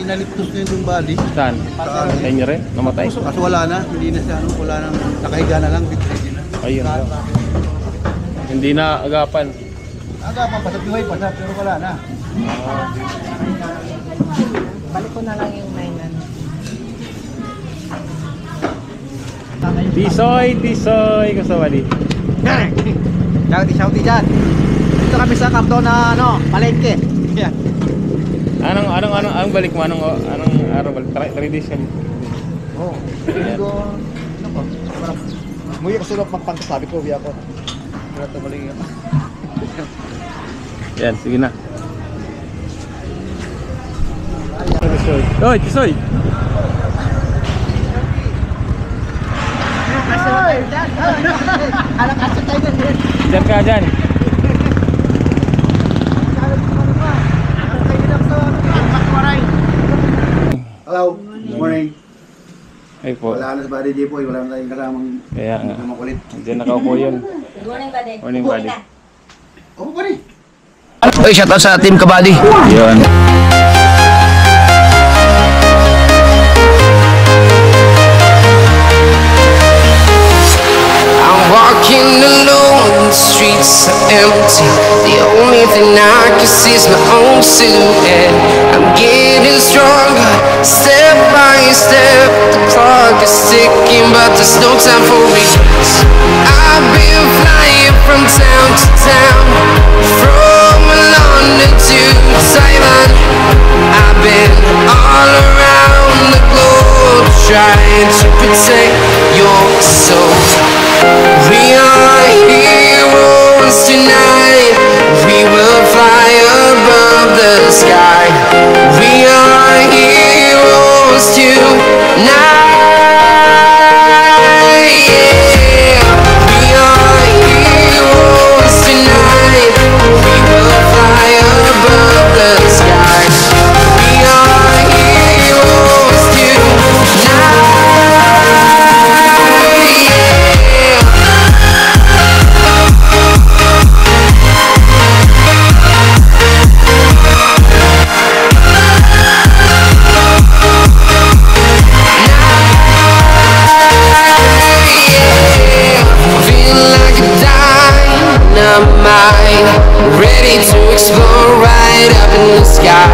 Pinalitos niya yung body. Saan? Sa inyo rin? Namatay? Kaso wala na, hindi na siya, wala nang, nakahiga na lang. Ayun lang. Hindi na agapan. Agapan, pasag-buhay pa siya, pero wala na. Balik ko na lang yung 9. Tisoy, kasawali. Shouty dyan. Dito kami sa Camp Down na palengke. Yan. Anong balik mo? Anong araw balik? Tradition. Oo. Ano ko? Muya kasi lang magpantasabi ko, biya ko. Wala ito balik yan. Yan, sige na. Oy, Tisoy! Diyan ka, dyan. Hello, good morning. Ay po. Wala na sa body day po, wala na tayong kasamang Kaya nga. makulit. Diyan nakaupo yun. Good morning, buddy. Morning, buddy. Oo, buddy. Oy, shoutout sa Team Kabady. Yun. I'm walking alone, the streets are empty. The only thing I can see is my own silhouette. I'm getting stronger, step by step. The clock is ticking, but there's no time for regrets. I've been flying from town to town, from London to Taiwan. I've been all around the globe, trying to protect your soul. We are heroes tonight. We will fly above the sky. We are heroes tonight. Yeah. We are heroes tonight. We will fly above the sky. We are heroes tonight. Ready to explore right up in the sky.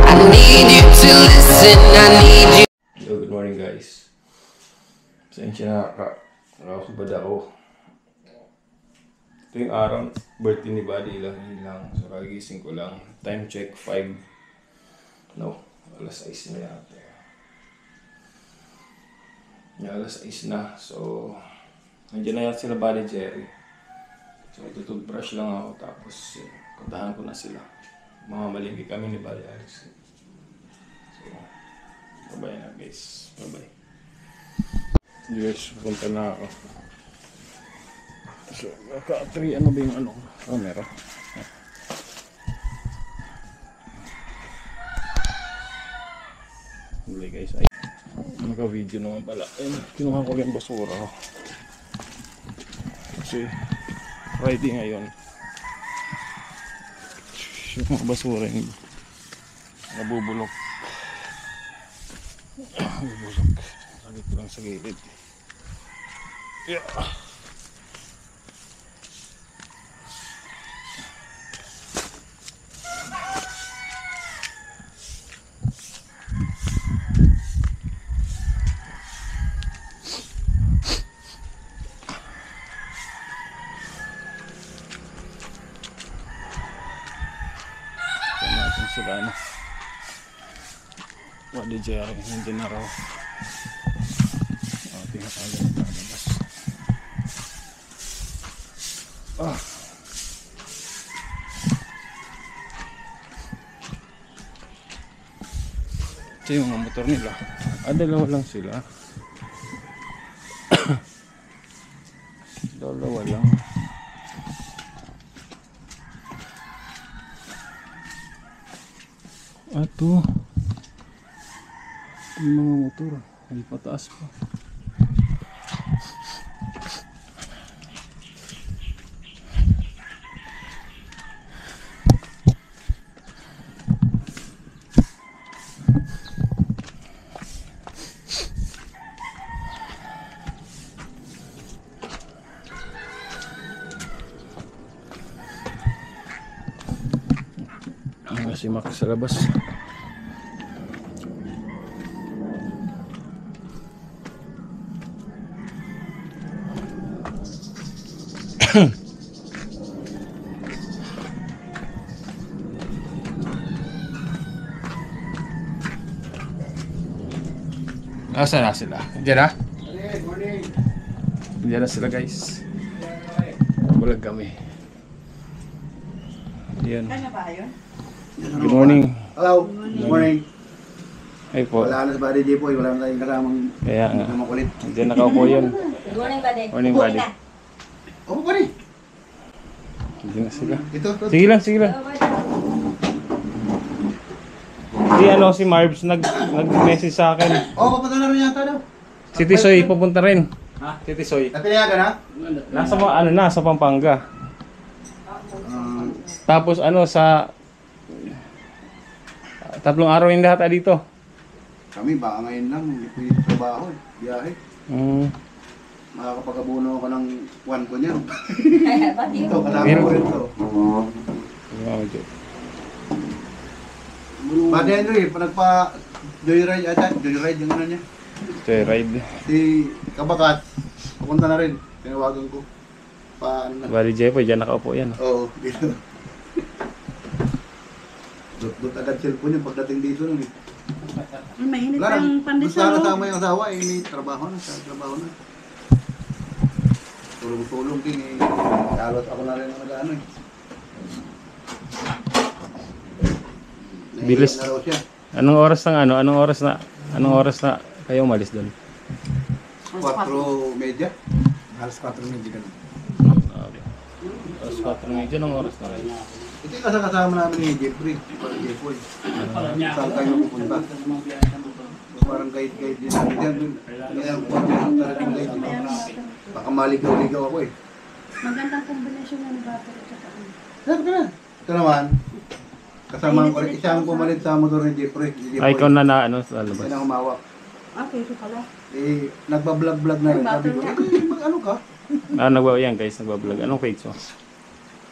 I need you to listen, I need you. Hello, good morning guys. Pasensya na nakakubad ako. Ito yung araw, birthday ni Buddy lang, yun lang. So kagising ko lang. Time check 5. No, alas 6 na yata. Alas 6 na. So, nandiyan na yata sila Buddy Jerry. So, itutubrush lang ako tapos puntahan ko na sila. Mamamalingki kami ni Buddy Alex. So, bye-bye na guys. Bye-bye. Yes, punta na ako. So, naka-3 ano ba yung camera? Huli guys, ay naka-video naman pala. Ayun, kinuha ko yung basura ko. Kasi Friday ngayon. Yung mga basura yung nabubulok. Nabubulok. Sagit ko lang sa gilid. Yeah. Sila na Buddy Jerry nandiyan na raw. Tingnan tayo na labas. Ito yung mga motor nila. Dalawa lang sila. Dalawa lang. Ato yung mga motor ay pataas pa. si Max sa labas. Asa na sila? Diyan na? Diyan na sila guys. Bulag kami. Yan. Good morning. Hello, good morning. Ay po. Wala na sa Buddy J po, wala na tayong kasamang Kaya nga. makulit. Diyan nakaupo yun. Good morning, buddy. Morning buddy. Oo, buddy. Diyan na sila. Ito. Sige lang, sige lang. Hello, buddy. Si ano, si Marbs nag-message sa akin. Oo, papunta na rin yata daw. Si Tisoy pupunta rin. Ha? Si Tisoy. Napinayagan ha? Nasa Pampanga. Tapos ano sa 3 araw yung lahat dito. Kami baka ngayon lang, hindi pwede trabaho, biyahe. Makakapag-abuno ako ng 1 ko niyan. Buddy. Ito, kasama ko rin ito. Buddy Henry, nagpa-joyride ata, joyride yung ano niya. Joyride. Si Kabakat, pupunta na rin, tinawagan ko. Paano na? Bali Jepo, dyan nakaupo yan. Oo, dito. Dut agad cellphone yung pagdating dito nun eh. Mainit Wala ang lang, pandesal. basta kasama yung asawa eh, may trabaho na, sa trabaho na. Tulong-tulong din eh, kalot ako na rin ang nag-ano eh. Bilis. Na raw siya. Anong oras na kayo umalis doon? 4:30. Alas 4:30 ganun. Okay. Alas 4:30 anong oras na kayo? Ito yung kasama namin ni Jeffrey, parang Jeffoy. Saan tayo pupunta? Parang guide din namin yan. Kaya parang talagang guide din. Baka maligaw-ligaw ako eh. Magandang kombinasyon ng battery at saka ano. Sabi ka na. Ito naman, kasama ko rin, isang pumalit sa motor ni Jeffrey. Ay, ikaw na ano sa labas. Yan ang humawak. Peso pala. Eh, nagbablog-vlog na rin. Sabi ko, mag-ano ka? Yan guys, nagbablog. Anong page mo?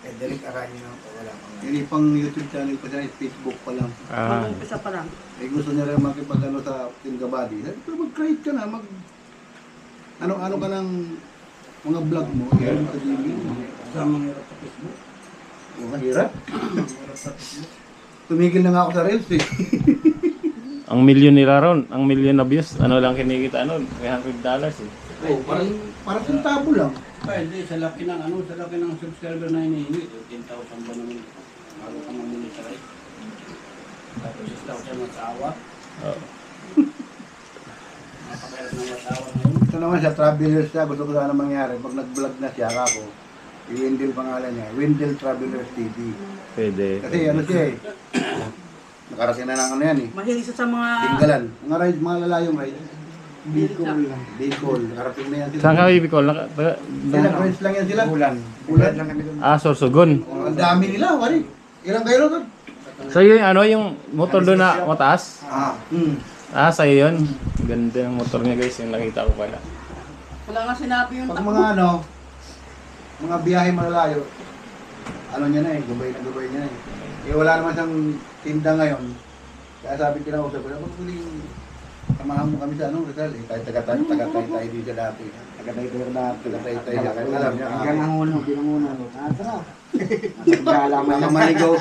Derek Aranya na po, wala pa nga. Hindi pang YouTube channel pa siya, Facebook pa lang. Mag-umpisa pa lang. Eh, gusto niya rin makipag-ano sa Team Gabadi. Sabi ko, mag-create ka na, ano ka ng mga vlog mo. Yan, sa TV. Kasamang hirap sa Facebook. Oh, mahirap. Hirap sa Facebook. Tumigil na nga ako sa Reels eh. Ang million nila ron, ang million na views, ano lang kinikita ano, $300 eh. Oh, parang sentabo lang. Ay, hindi, sa laki ng subscriber na hinihingi, 10,000 ba naman bago ka mamonetize. Tapos 6,000 mag-awa. Oo. Napakahirap ng mag-awa ngayon. Ito naman siya, travelers siya. Gusto ko sana mangyari. Pag nag-vlog na siya, ako, i-Wendell pangalan niya. Wendell Travelers TV. Pwede. Kasi ano siya eh. Nakarating na ng ano yan eh. Mahilig siya sa mga... Tinggalan. Mga ride, mga lalayong ride. Bicol. Bicol. Nakarating na yan sila. Saan ka Bicol? Nag-rides lang yan sila. Bulan. Bulan. Lang kami doon. Sorsogon. Oh, ang dami nila, wari. Ilang kayo doon? So yung motor doon na mataas? Sa'yo yun. Ganda ng motor niya guys, yung nakita ko pala. Wala nga sinabi yung Pag mga ano, mga biyahe malalayo, ano niya na eh, gabay niya na eh. Eh wala naman siyang tinda ngayon. Kaya sabi kinausap ko, magpuling samahan mo kami sa ano, Rizal eh. Tayo taga-tay din siya dati. Taga-tay siya. Kaya alam niya. Hanggang ang uno, binangunan. Tara. Nagkalaman Mga manigaw.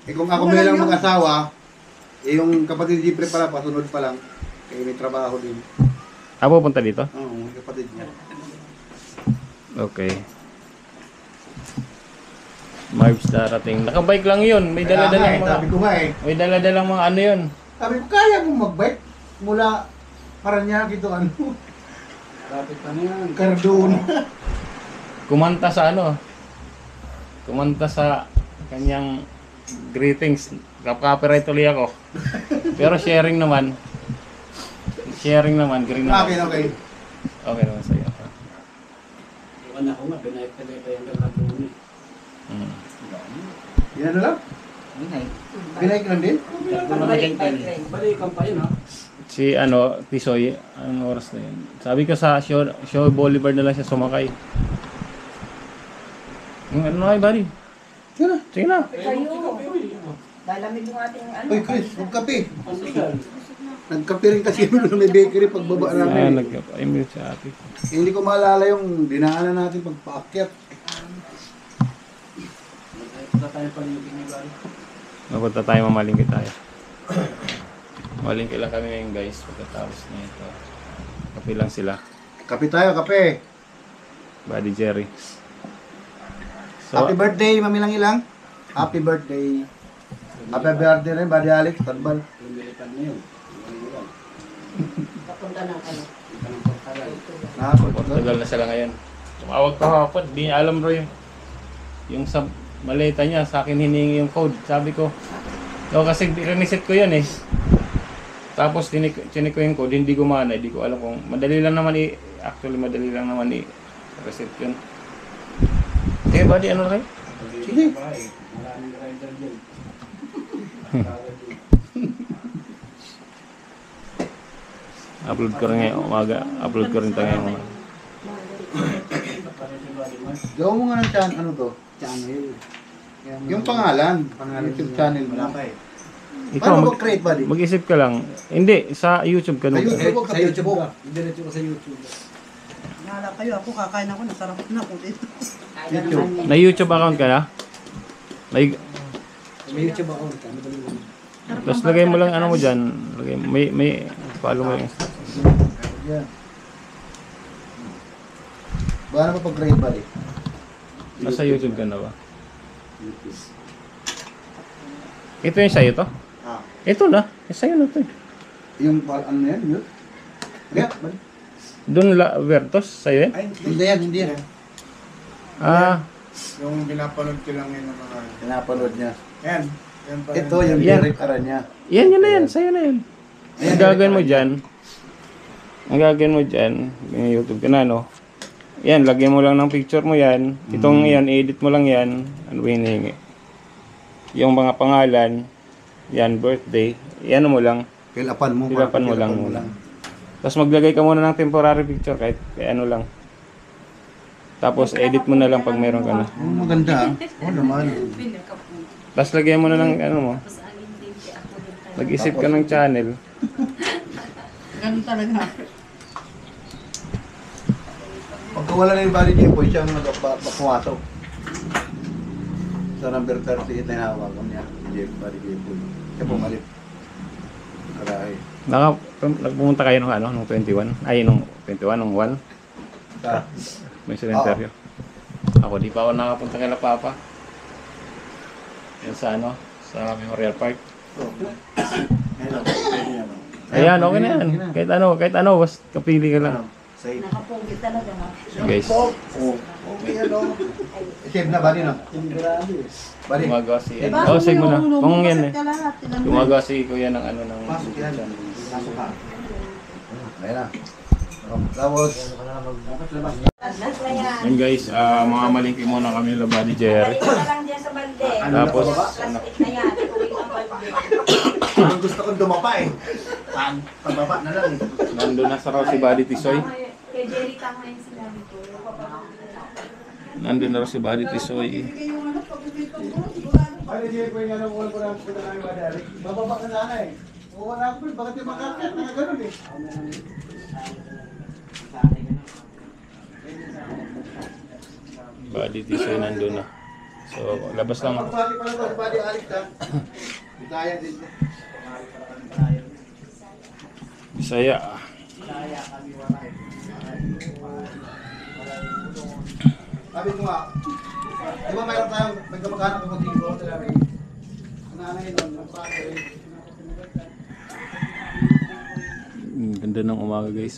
Eh kung ako bilang mag-asawa, eh yung kapatid ni Jeffrey pala, pasunod pa lang. Kaya may trabaho din. Pupunta dito? Oo, may kapatid niya. Okay. Marbs darating. Nakabike lang yun. May dala-dalang Sabi mga... ko nga eh. May dala-dalang mga ano yun. Sabi ko, kaya mong mag-bike mula Paranaque to ano, Lapit pa na yan. Cardon. Kumanta sa ano. Kumanta sa kanyang greetings. Copyright tuloy ako. Pero sharing naman. Green naman. Okay. Okay naman sa'yo. Yung anak ko nga, pinayag-tagay pa yung kakatuloy. Yan ano lang? Binike lang din? Balikan pa yun ha. Si Tisoy, anong oras na yun? Sabi ko sa show Bolivar na lang siya sumakay. Ano na kayo, buddy? Yan na. Sige na. Kayo. Dahil lamig yung ating ano. Uy, Chris, magkape. Pandesal. Nagkape rin kasi yun na may bakery pagbaba namin. nagka-email sa ate. Hindi ko maalala yung dinaanan natin pagpaakyat. Punta tayo pa rin yung Bali. Mapunta tayo, mamalingki tayo. Mamalingki lang kami ngayon guys, pagkatapos nito. Kape lang sila. Kape tayo, kape. Buddy Jerry. Happy birthday, Mami Lang Ilang. Happy birthday. Happy birthday rin, Buddy Alex, Tadbal. Lumilitan na yun. Lumilitan. Papunta ng ano. Ito ng Portagal. Portugal na sila ngayon. Tumawag pa hapon, di niya alam bro yung sa maleta niya, sa akin hiningi yung code. Sabi ko, kasi riniset ko yun eh. Tapos chinik ko yung code, hindi gumana, hindi ko alam kung madali lang naman actually madali lang naman reset yun. Sige buddy, ano kayo? Sige. Maraming rider dyan. Upload ko rin ngayong umaga, upload ko rin tayo ngayong umaga. Gawin mo nga ng channel, ano to? Channel. Yung pangalan, YouTube channel mo. Ikaw, Paano mag-create, buddy? mag-isip ka lang. Hindi, sa YouTube ka Sa nung. YouTube, Sa YouTube ka. Diretso ka sa YouTube. Nala kayo, ako kakain ako, nasarap na ako dito. YouTube. May YouTube account ka na? May, May YouTube ako. Madali lang. tapos lagay mo lang ano mo dyan. Lagay, may follow mo yung Yan. Paano pa pag-create, buddy? nasa YouTube ka na ba? Ito yung sa'yo to? Ah. Ito na. Sa'yo na to eh. Yung ano na yan, yun? Yeah, buddy. Doon Vertos, sa'yo yan? Ay, hindi yan, hindi yan. Ah, Yung pinapanood ko lang yun ng mga... Pinapanood niya. Yan. Yan pa rin. Ito, yung Yan. direct niya. yan na yan. Sa'yo na yan. Ang gagawin mo dyan, yung YouTube ka na, no? Yan, lagyan mo lang ng picture mo yan. Itong yan, edit mo lang yan. Ano ba hinihingi? Yung mga pangalan, yan, birthday, yan mo lang. Pilapan mo. Pilapan mo lang muna. Tapos maglagay ka muna ng temporary picture kahit ano lang. Tapos edit mo na lang pag meron ka na. Maganda, ah. Oo naman. Tapos lagyan mo na ng ano mo. Mag-isip ka ng channel. Ganun talaga. Pagka wala na yung body niya, po siya ang nagpapumasok. Sa number 38 na hinahawakan niya. Jeff, body niya po. Siya pumalit. Karahe. Nagpumunta kayo nung ano, nung 21? Ay, nung 21, nung 1? Sa, May cemetery. Ako di pa ako nakapunta kay La Papa. Yan sa ano, sa Memorial Park. Ayan, okay na yan. Kahit ano, basta kapili ka lang. safe. Nakapunggit talaga na. Guys, Oh, okay, ano? Save na, body na. Body. gumagawa si Diba? oh, save mo na. Kung yan eh. Ka lahat, ilan mo? Gumagawa si Kuya ng ano ng Pasok yan. Pasok ka. Ayan na. Oh, tapos, Last na yan. Yan guys, mga malingki muna kami la Buddy Jerry. Balik na lang dyan sa balde. Tapos, Plastic na yan. Uwi ang balde. ang gusto kong dumapa eh. Pagbaba na lang eh. nandun na sa raw si Buddy Tisoy. Kay Jerry tama yung sinabi ko. Nandun na raw si Buddy Tisoy. Ay, hindi ko yung ano, wala ko lang punta namin madali. Bababa ka sana eh. Wala ko rin, bakit yung makakit? Nakaganon eh. Buddy Tisoy nandun na. So, labas lang. Pagbati pa lang to, si Buddy Alex ha. Bisaya din. Bisaya. Sabi ko nga, di ba mayroon tayong magkamag-anak ng konting ko? Talaga eh. Nanay nun, nagpapay. Ganda ng umaga guys.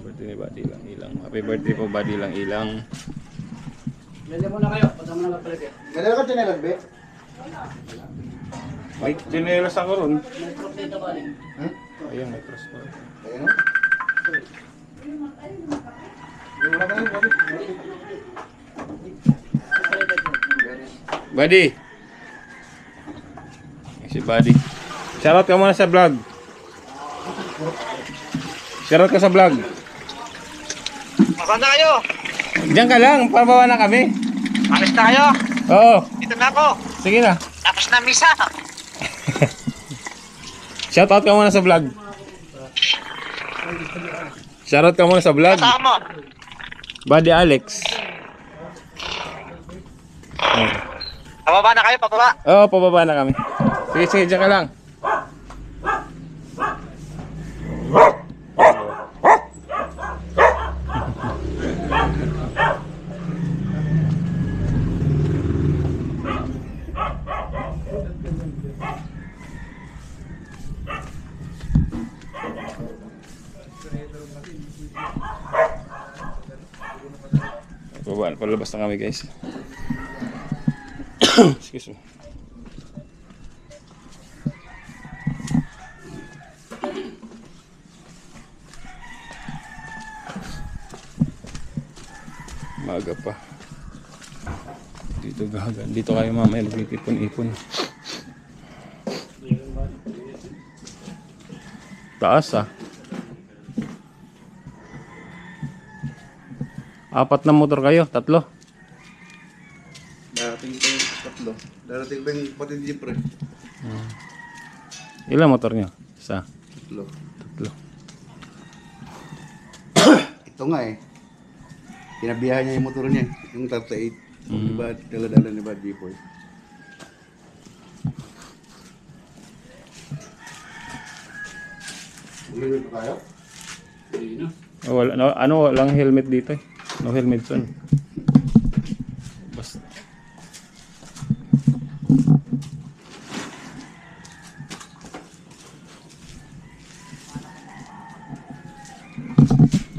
Birthday ni Buddy lang ilang. Happy birthday po Buddy lang ilang. Lagyan mo na kayo. Pagka mo na kapalit eh. Ganun ka chinelas, be? May chinelas ako ron. May proof dito ba rin? Ayun, may cross pa. Ayun o. Wala ka yun, Buddy. Buddy! Si Buddy. Shoutout ka muna sa vlog. Shoutout ka sa vlog. Saan na kayo? Diyan ka lang, pabawa na kami. Alis na kayo? Oo, Dito na ako. sige na. Tapos na misa. Shoutout ka muna sa vlog. Shoutout ka muna sa vlog. Saan mo? Buddy Alex. Pababa na kayo, pababa. Oo, pababa na kami. Sige, sige, dyan ka lang. Baba, palabas na kami guys. Excuse me. Maga pa. Dito gagan. Dito kayo mamaya magtipon-ipon. Taas ah. 4 na motor kayo, 3. Darating pa yung 3. Darating pa yung pati jeep rin. Ilan motor nyo? 1. 3. 3. Ito nga eh. Pinabiyahan niya yung motor niya. Yung 38. Diba, dala-dala ni Bad Boy. Ulit pa tayo? Wala, no, ano, walang helmet dito eh. No helmet son. Basta.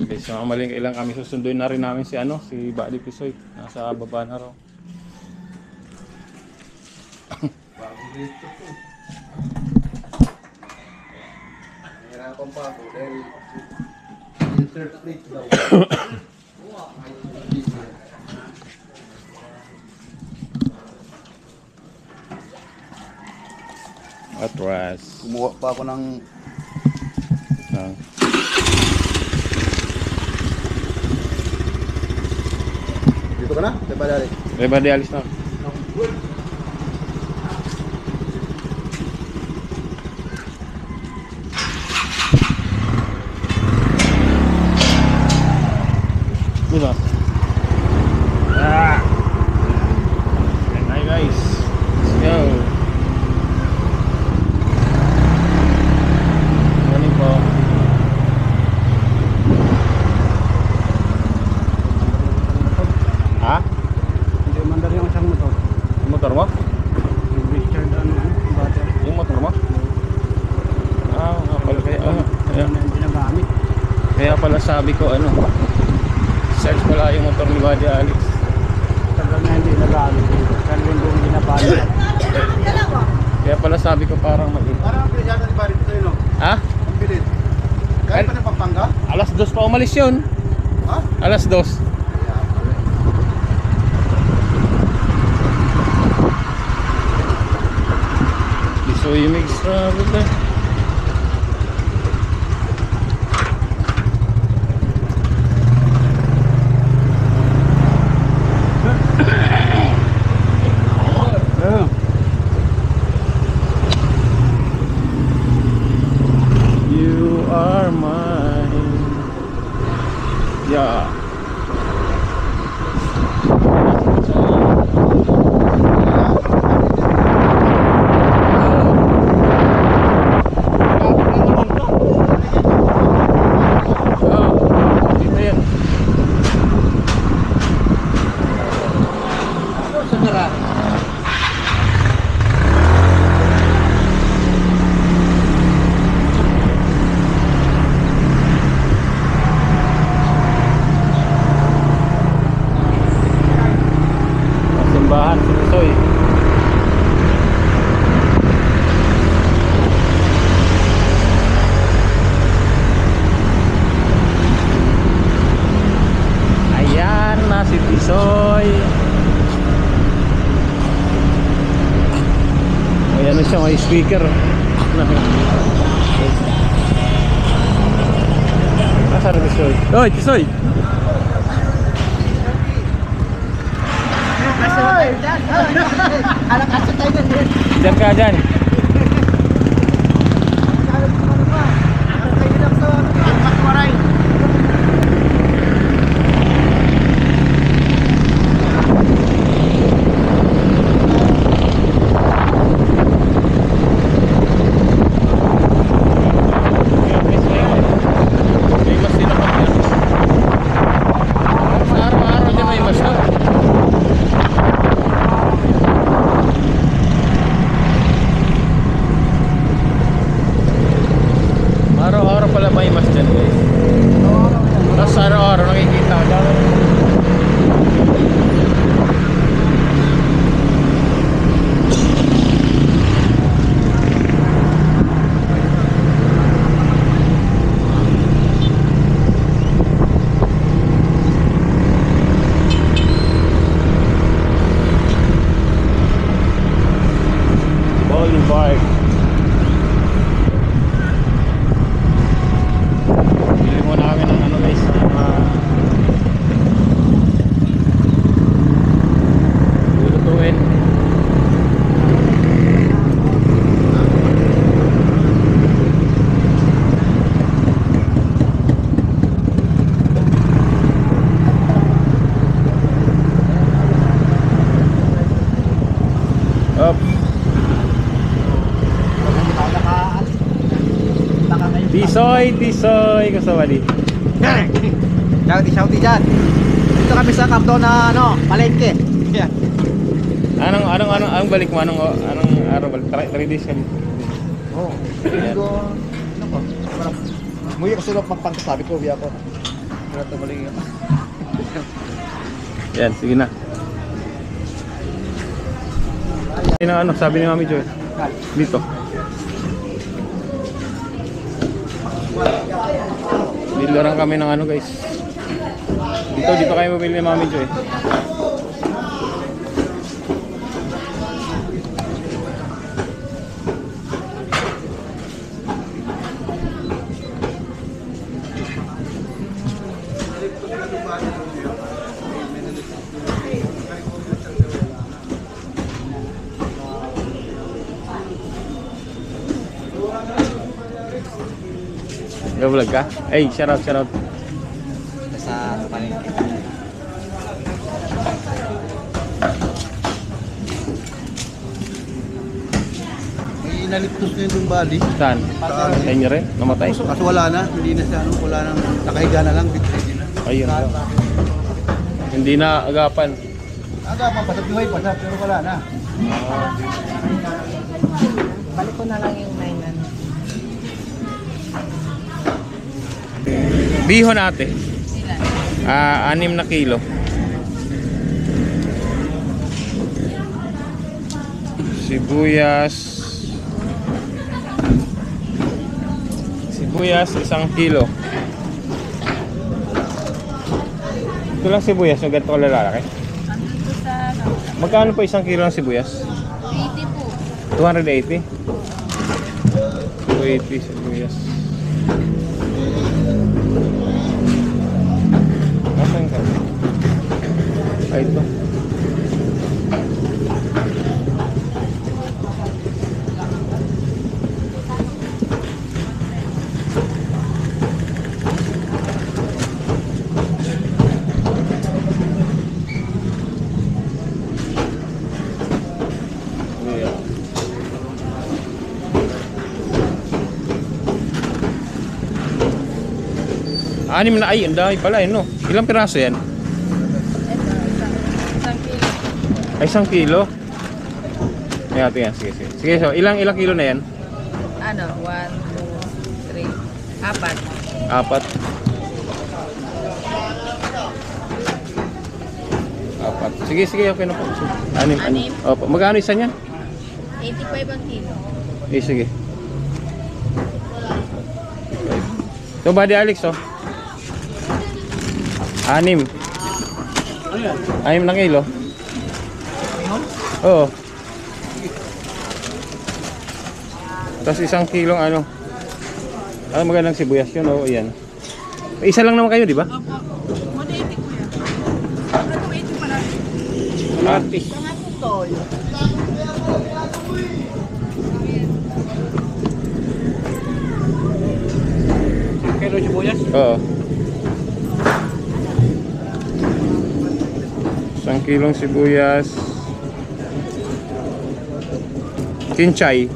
Okay, so maling ilang kami susunduin na rin namin si ano, si Buddy Pisoy. Nasa baba na raw. Bago dito po. Nahirapan pa ako dahil insert plate daw. Atras. Kumuha pa ako ng dito ka na? Diba dali? Buddy alis na. Diba? Ah! Hi guys. Let's go. Morning po. Ha? Hindi mandar yung isang motor. Yung motor mo? Yung Richard battery. Yung motor mo? Ah, nga pala kaya. Kaya, Hindi nagamit. kaya pala sabi ko ano. Search pala yung motor ni Buddy Alex. Tagal na hindi nagamit. Isang linggo hindi napalit. Kaya pala sabi ko parang mali. Parang ang bilis yata ni Barry sa'yo, no? Ha? Ang bilis. Kahit pa ng Pampanga? Alas 2 pa umalis yun. Ha? Alas 2. So you make trouble there. You are mine. Yeah. Dito yan. Simbahan si Pisoy. Ayan na si Pisoy. Ayan na siya, may speaker. Nasaan si Pisoy? Oy, Pisoy! Diyan ka dyan. Tisoy, kasawali. Shouty dyan. Dito kami sa Camdo na palengke. Yan. Anong balik mo? Anong araw balik? 3 days kami. Oo. Ayan. Ano ko? Muya ko sulok magpangkasabi ko, biya ko. Wala ito balik yun. Yan, sige na. Sabi ni Mami Joy. Dito. Bilaran kami ng guys. Dito kayo mabili ni Mami Joy. Vlog ka? Ay, shout out. Sa palengke. May inaliptos na yung body. Saan? Sa inyo rin? Namatay? Kaso wala na, hindi na siya wala nang nakahiga na lang, bitbit na. Ayun lang. Hindi na agapan. Aga, papasap yung pa pero wala na. Balik ko na lang yung 9 Bihon ate. 6 na kilo. Sibuyas 1 kilo. Ito lang sibuyas, yung ganito kalalaki. Magkano pa 1 kilo ng sibuyas? 80 po. 280? 280 sibuyas. Nasaan ka? Ay, ito. Anim na ay, ang dami pala no. Ilang piraso yan? Ay, 1 kilo. Ay, ate yan. Sige. Sige, so, ilang kilo na yan? 1, 2, 3, 4. 4. Sige, okay na po. Anim. Opo, magkano isa niyan? 85 ang kilo. Sige. So, Buddy Alex, 6 na kilo. Oo. Tapos 1 kilong magandang sibuyas yun. Oo, yan. Isa lang naman kayo, di ba? Artis. Kilo sibuyas? Oo. 1 kilong sibuyas. Kinchay.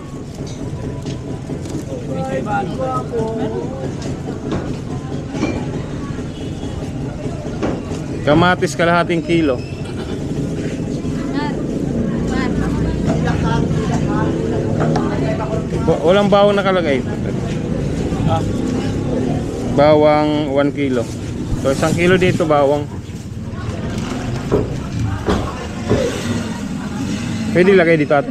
Kamatis kalahating kilo. Walang bawang nakalagay. Bawang 1 kilo. So 1 kilo dito bawang. Pwede lagay dito ate.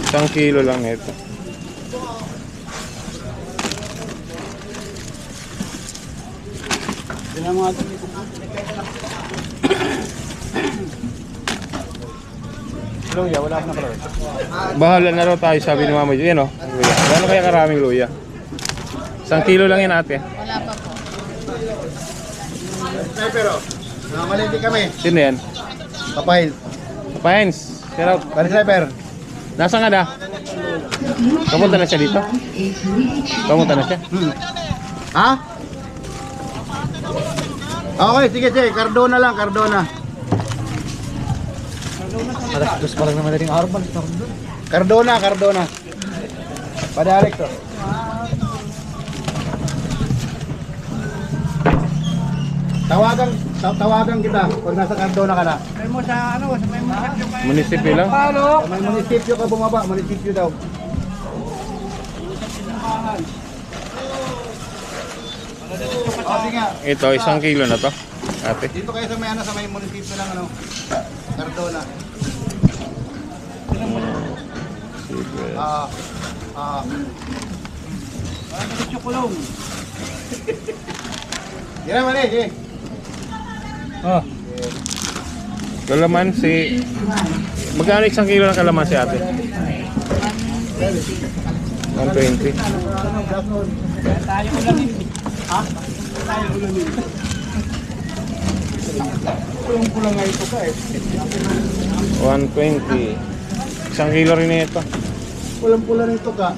1 kilo lang ito. Luya, wala na pala. Bahala na raw tayo, sabi ni Mama Jo. Yan o. Gano'n kaya karaming luya? 1 kilo lang yan ate. Wala pa po. Pero, nakamalindi kami. Sino yan? Papahil. Pahens. Shout out. Bali sniper. Nasaan ka na? Kamunta na siya dito? Kamunta na siya? Ha? Okay, sige. Cardona lang, Cardona. Alas 2 pa lang na madaling araw, balik na ako doon. Cardona. Padalik to. Tawagan kita pag nasa Cardona ka na. May mo sa ano, sa may munisipyo kayo. Munisipyo lang? Sa may munisipyo ka bumaba, munisipyo daw. Kasi nga, Ito, 1 kilo na to. Ate. dito kayo sa may ano, sa may munisipyo ng ano, Cardona. Diretso kulong. Yan naman eh. Oh. Kalamansi. Magkano 1 kilo ng kalamansi, ate? 120. Tayo ulamin. Ha? Tayo ulamin. Pulang-pulang nga ito ka eh. 120. 1 kilo rin na ito. Pulang-pulang ito ka.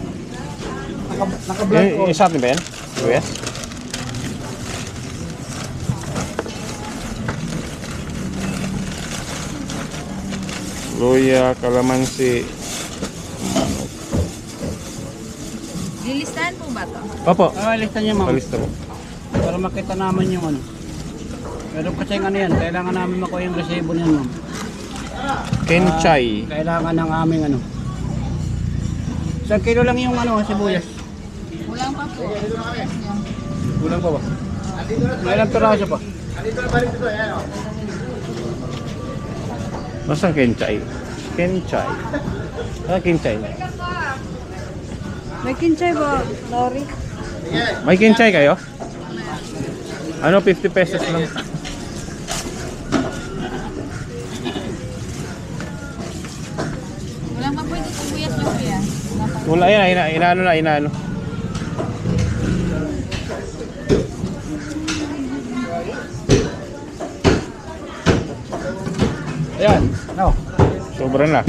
Naka-black Yung sa atin ba yan? Yes. Luya, kalamansi. Lilistahan po ba to? Opo. Lista niya, ma'am. Palista po. Para makita naman yung ano. Pero kasi ano yan, kailangan namin makuha yung resibo niyan, ma'am. Kenchay. Kailangan ng aming ano. 1 kilo lang yung ano, sibuyas. Kulang pa po. Kulang pa ba? May ilang piraso pa. Andito na balik ito, ayan o. Nasaan kenchay? Kenchay. Ah, kenchay. May kinchay ba, Lori? May kenchay kayo? Ano, 50 pesos lang. Kulang pa po ito sibuyas niyo kuya. Wala yan, inaano. Ayan, no. Sobra na.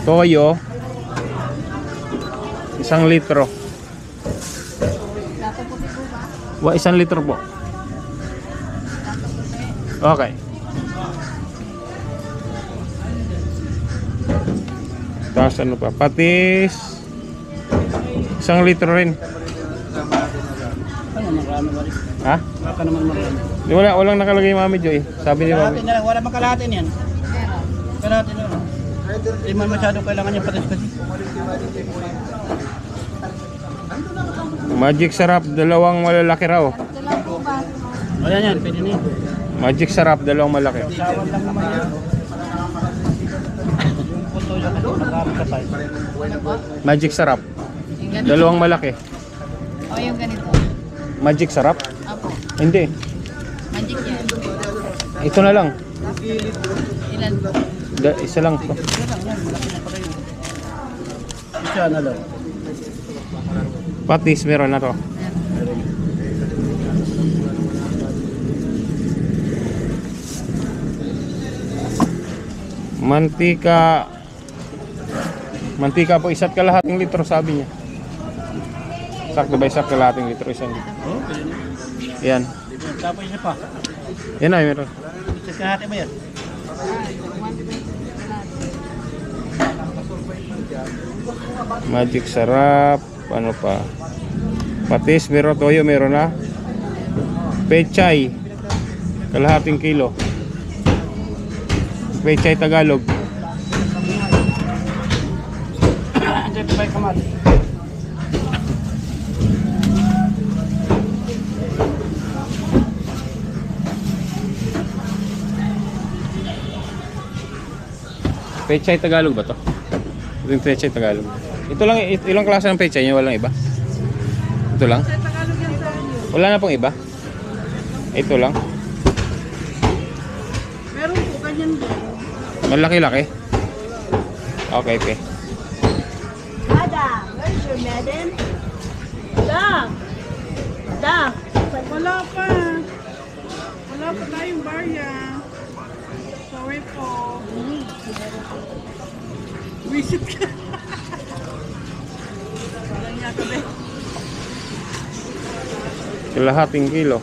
Toyo 1 litro. 1 litro po. Okay. Tapos ano pa? Patis 1 litro rin. Ano, marami ba rin? Ha? Baka naman marami. Di walang nakalagay Mami Joy. Sabi ni Kalahati Mami. na lang, wala bang kalahati niyan? Kalahati na lang. Hindi man masyado kailangan yung patis kasi. Magic sarap, 2 malalaki raw. Ayan yan, pwede na yun. Magic sarap, 2 malaki. Sawan lang naman yan. Yung puto yun kasi marami ka pa. Magic sarap, Yung ganito. 2 malaki. O yung ganito. Magic sarap? Apo. Hindi. Magic yan. Ito na lang. Ilan po? Isa lang to. Isa na lang. Patis meron na to. Mantika po 1.5 litro sabi niya. Sakto ba 1.5 litro? 1 litro. Oo, pwede na. Yan. Tapos isa pa. Yan ay meron. Isa kahati ba yan? Magic sarap. Ano pa? Patis meron, toyo meron na. Pechay 1/2 kilo. Pechay Tagalog. Hindi pa yung kamali. Pechay Tagalog ba to? Ito yung pechay Tagalog. Ito lang, ilang klase ng pechay niya? Walang iba? Ito lang? Wala na pong iba? Ito lang? Meron po, ganyan din. Malaki-laki? Okay, pe. Ada, where's your medal? Wala pa. Wala pa tayong barya. Sorry po. Visit ka. Walang niya kami. Kalahating kilo.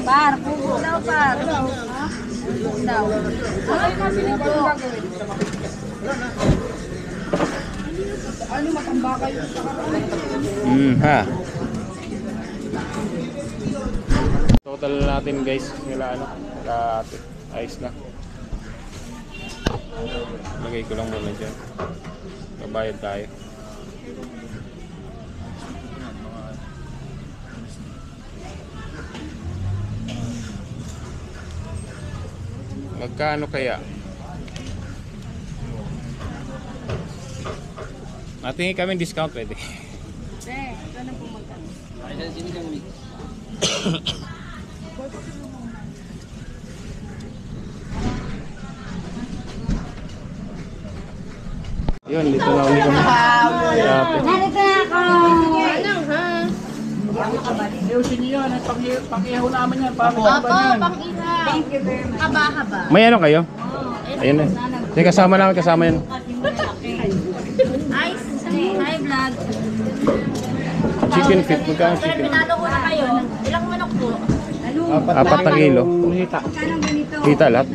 Par, pupo daw, par. Pupo daw. Ay, kasi nito. Ano matambaka yun sa karoon? Ha. Total natin guys, nila ano, ayos na. Lagay ko lang muna dyan. Babayad tayo. Magkano kaya? Natingin kami discount pwede. Ito na po magkano. Yun, dito na uli kami. Narito na ako. Anong ha? Ayusin niyo yan. Pakiyaw namin yan. Para Opo, pakiha. Thank you very much. Haba-haba. May ano kayo? Ayun na. Sige, kasama namin, kasama yan. Hi, vlog. Chicken feet, magkano Sir, chicken? pinalo ko na kayo. Ilang manok po? 4 na kilo. hita. Kita lahat.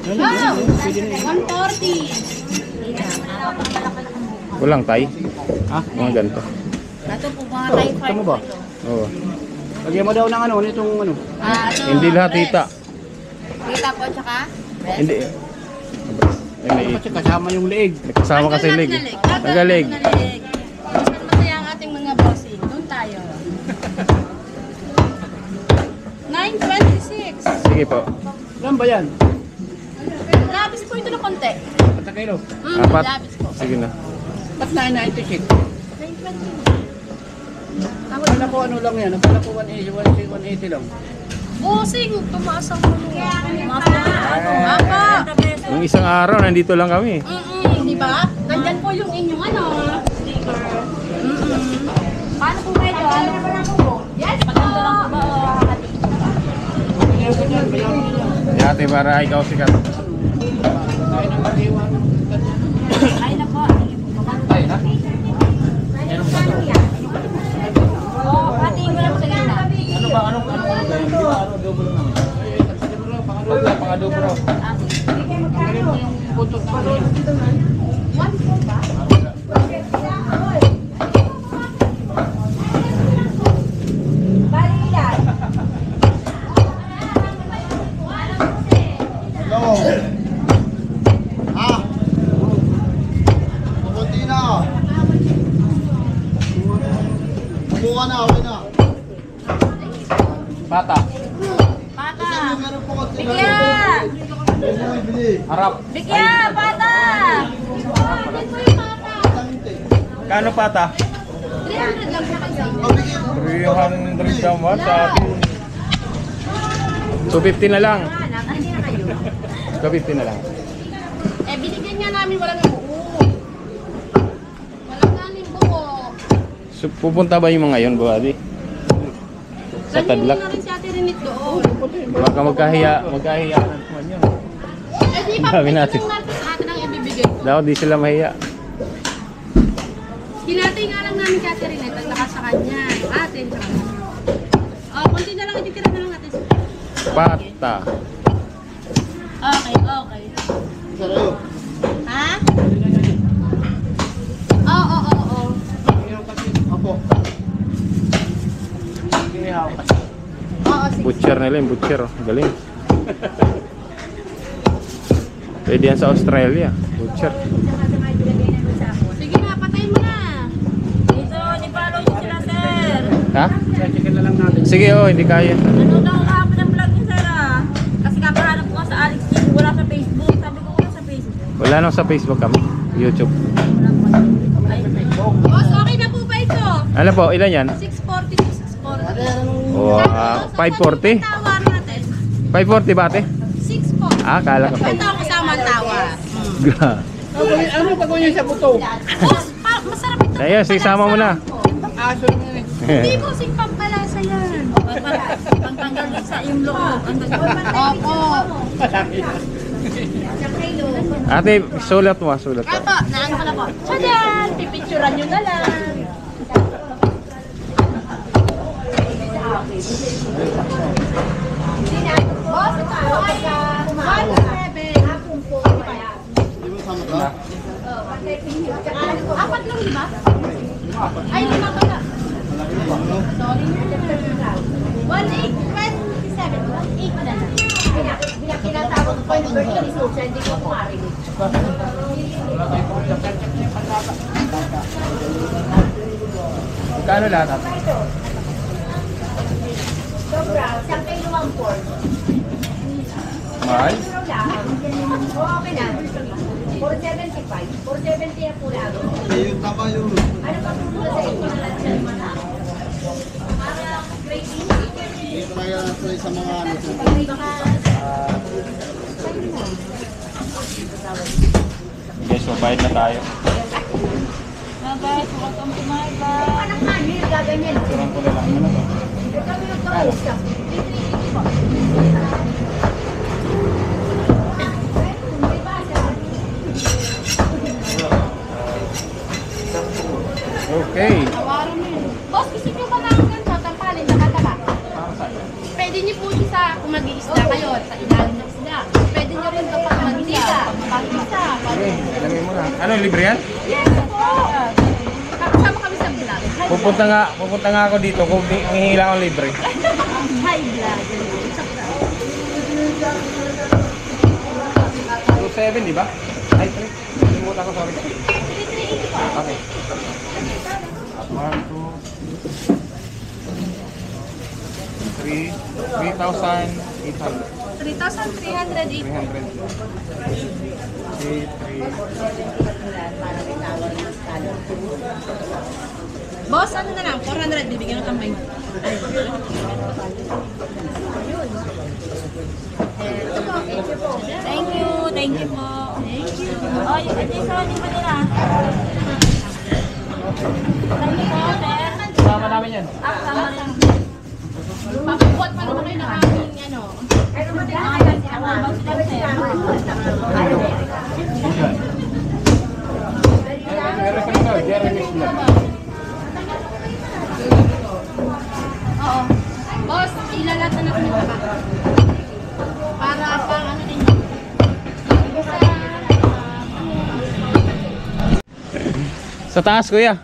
Wow! 140. Kulang tay. Ha? Mga ganito. Ito po mga Thai fight. Ito mo ba? Oo. Lagyan mo daw ng ano, nitong ano. Ito, Hindi lahat kita. Kita po, tsaka? Hindi. Ay, may Kasi kasama yung leeg. kasama kasi leg. Nagalig. Masaya ang ating mga bossing. Doon tayo. 926. Sige po. Ilan ba yan? Labis po ito na konti. 4 kilo. Apat. Labis po. Sige na. Ba't 996? 920. Akala ko ano lang yan. Akala ko 180 lang. Bossing, tumaas ang Apa. Yung isang araw, nandito lang kami. Di ba? Nandyan po yung inyong ano, sticker. Paano po kayo? Ano po lang po? Yes po! Paganda lang po ba o hakating? Yate, para ikaw sikat. Ay na po. Ay, ha? Oo, hatiin ko lang po sa ganda. Ano ba? Anong ganyan? Di ba? Ano? Double naman. Pang-adobo raw. Tanggalin mo yung buntot na ano. Hello. Ah. Pumunti na. Buka na, okay na. Bata. Bata! Meron po konti. Bigya! Bili. Harap. Bigya! Bata! Kano pata? 300 lang po kasi. 300 naman sa atin. 250 na lang. Hindi na kayo. 250 na lang. Eh, binigyan niya namin walang buo. Walang namin buo. So, pupunta ba yung mga yun, buddy? Sa Tadlak? Sabi mo na rin si Ate Rinit doon. Baka magkahiya na naman yun. Eh, di ba? Sabi natin. Ito natin sa atin ang ibibigay ko. Dapat di sila mahiya. Hinatay nga lang namin si Ate Rinit ang naka sa kanya. Ate, sa kanya. Oh, konti na lang, ititira na lang natin. Pata. Okay, okay. Sarayo. Ha? Oo. Apo. Oo, sige. Butcher nila yung butcher. Oh. Galing. Pwede yan sa Australia. Butcher. Sige na, patayin mo na. Dito, ni-follow niyo sila, sir. Ha? Chicken na lang natin. Sige, oh, hindi kaya. Ano daw kahapon ang vlog niyo, sir, ah? Kasi kapahanap ko sa Alex TV, wala sa Facebook. Sabi ko wala sa Facebook. Wala nang sa Facebook kami. YouTube. Boss, okay na po ba ito? Ano po? Ilan yan? 640 to 640. O, 540? Tawar natin. 540 ba ate? 6 po. Ah, kala ka Ito ang kasama ang tawar. Ano pag niyo sa buto? Masarap ito. Kaya, sisama mo na. Aso naman eh. Hindi po, singpang palasa yan. Pangtanggal sa yung loob. Opo. Ate, sulat mo, sulat mo. Apo, naano ko na po. Tadaan! Pipicturan nyo na lang. Boss, ito. 1.7. Apat lang, di ba? Ay, 5 pala. Sorry. 1.827. 1.8 na lang. Kinatawag ko yung birthday ni Susan, hindi ko kumarinig. Kano lahat ate? Sobra, siyang kayo lumang pork. Mahal? Okay na. 475. 470 na po lang. Yung tama yung... Ano pa po sa inyo? Para gravy. Dito na yan sa mga ano. Guys, mabayad na tayo. Mabay, welcome to my bar. Anak na, hindi gaganyan. Turang ko na lang. Ano to? Kami nagkausap. Okay. Tawaran mo yun. Boss, gusto nyo ba namin ganito? Tampalin, nakataba? Pwede nyo po siya sa, kung mag-iisda kayo, sa ilalim ng isda. Pwede nyo rin kapag mag-isda, mag-isda. Okay, ilagay mo na. Ano, libre yan? Yes po! Kasama kami sa vlog. Pupunta nga ako dito kung hihingi lang ako libre. Hi vlog. 2.7, di ba? Ay, 3. Nalimutan ko, sorry. Okay. 1, 2, 3, 3,800. 3,308. 300. Boss, ano na lang? 400, bibigyan ng tambay. Thank you. Thank you po. Thank you. Oh, yung addition, di ba nila? Thank you po, sir. Sama namin yan. Sama lang. Papabuhat pa naman kayo ng aming ano. Ano ba din ang sila, sir? Jeremy Smith. Oo. Boss, ilalata na kami baba. Para pang ano din. Sa taas, kuya.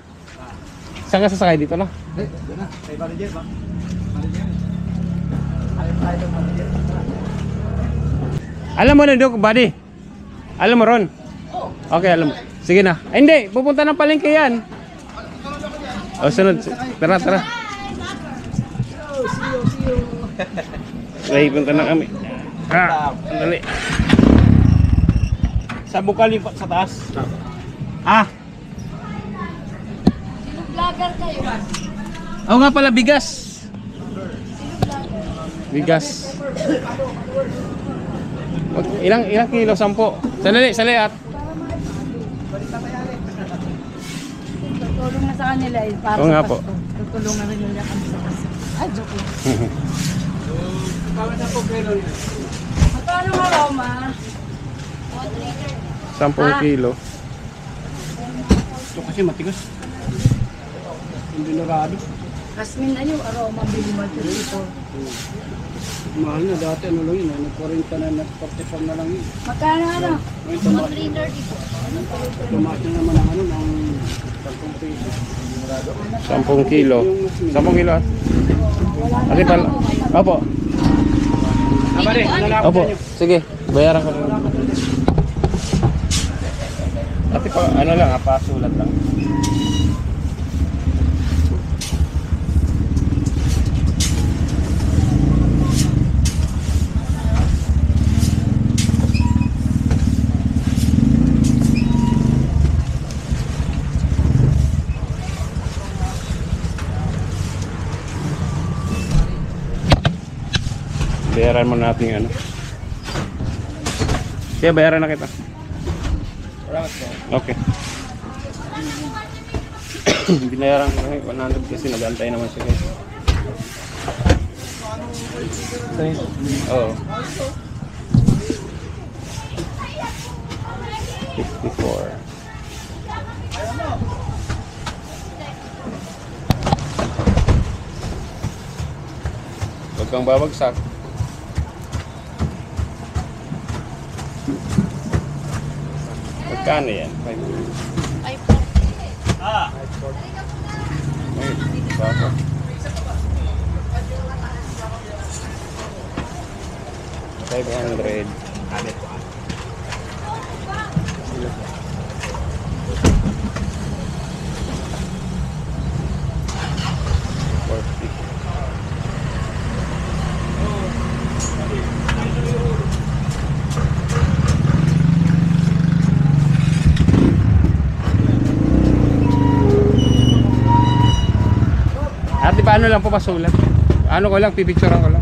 Saan ka sasakay dito na? Alam mo na doon, buddy? Alam mo ron? Okay, alam mo. Sige na. Ay, hindi, pupunta ng palengke yan. O, sunod. Tara, tara. Ay, punta na kami. Dali. Sa bukal yung sa taas. Ah, Vlogger kayo. Oo nga pala, bigas. Bigas. Ilang kilo? 10. Sandali at. Tutulong na sa kanila eh. Para Oo nga sa po. Pasko. Tutulungan rin nila kami sa Pasko. Ay, joke lang. Magkano nga Roma? 10 kilo. ito kasi matigas. Hindi narado. Kasmin na yung aroma, bili mo dito. Mahal na dati ano lang yun. Nag-40 na, nag-45 na lang yun. Magkano ano? Ngayon tumaas na naman ang ano, ng 10 peso. 10 kilo. 10 kilo at. Ate pala. Opo. Abari, ano lang ako Opo. sa inyo? Sige, bayaran ko rin. Ate pa, ano lang, pasulat lang. Bayaran mo natin yung ano. Kaya bayaran na kita. Okay. Binayaran ko lang 100 kasi nag-antay naman siya guys. Oo. 54. Huwag kang babagsak. Magkano yan? 5. Ay po. Ay, baka. $500. Ate, paano lang po pasulat? Ano ko lang, pipicturean ko lang.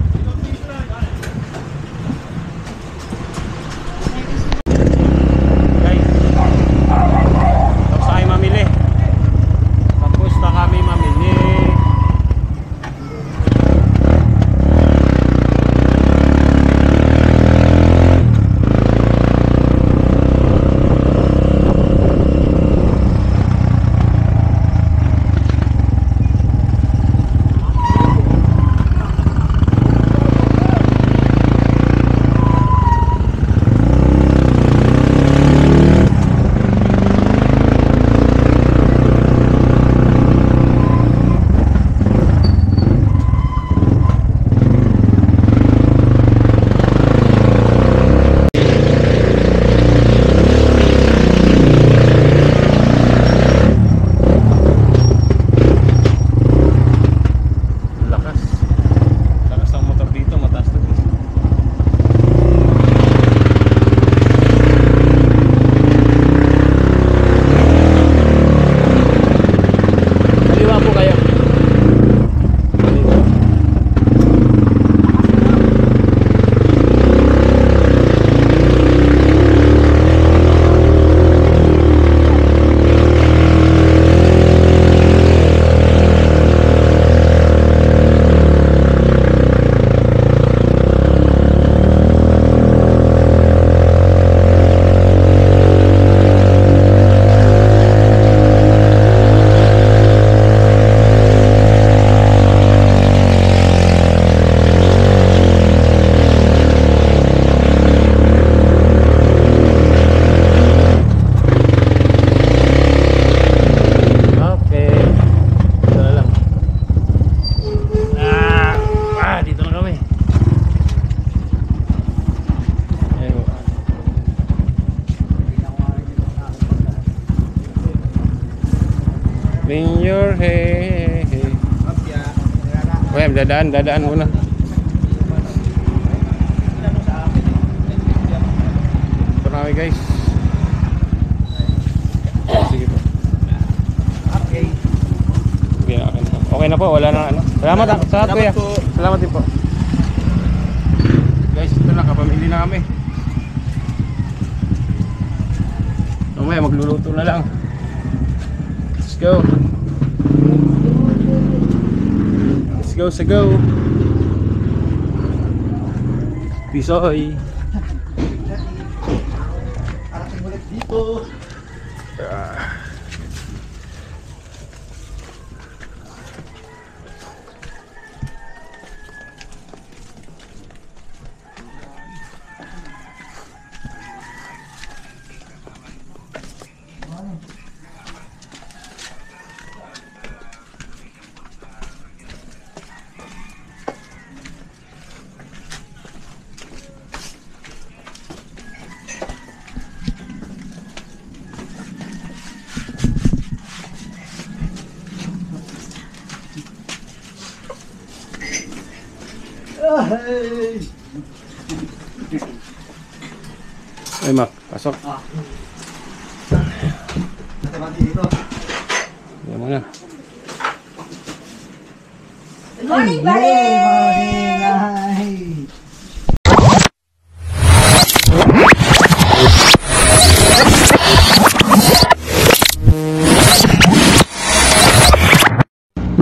Guys, tapos tayo mamili. Tapos na kami mamili. Bring your hey. Weh, dadaan muna. Ito na kami guys. Sige po. Okay. Okay na po, wala na ano. Salamat kuya. Salamat din po. Guys, ito na, kapamili na kami. Mamaya magluluto na lang. Let's go. Let's go. Pisoy. Arating ulit dito. Ay, Mac, pasok. Natabati dito. Yan muna. Good morning, buddy!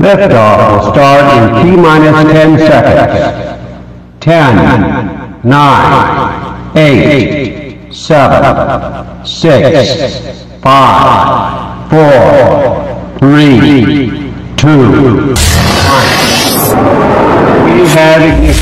Liftoff will start in T-minus 10 seconds. 10, 9, 8, 7, 6, 5, 4, 3, 2, 1. We have ignition.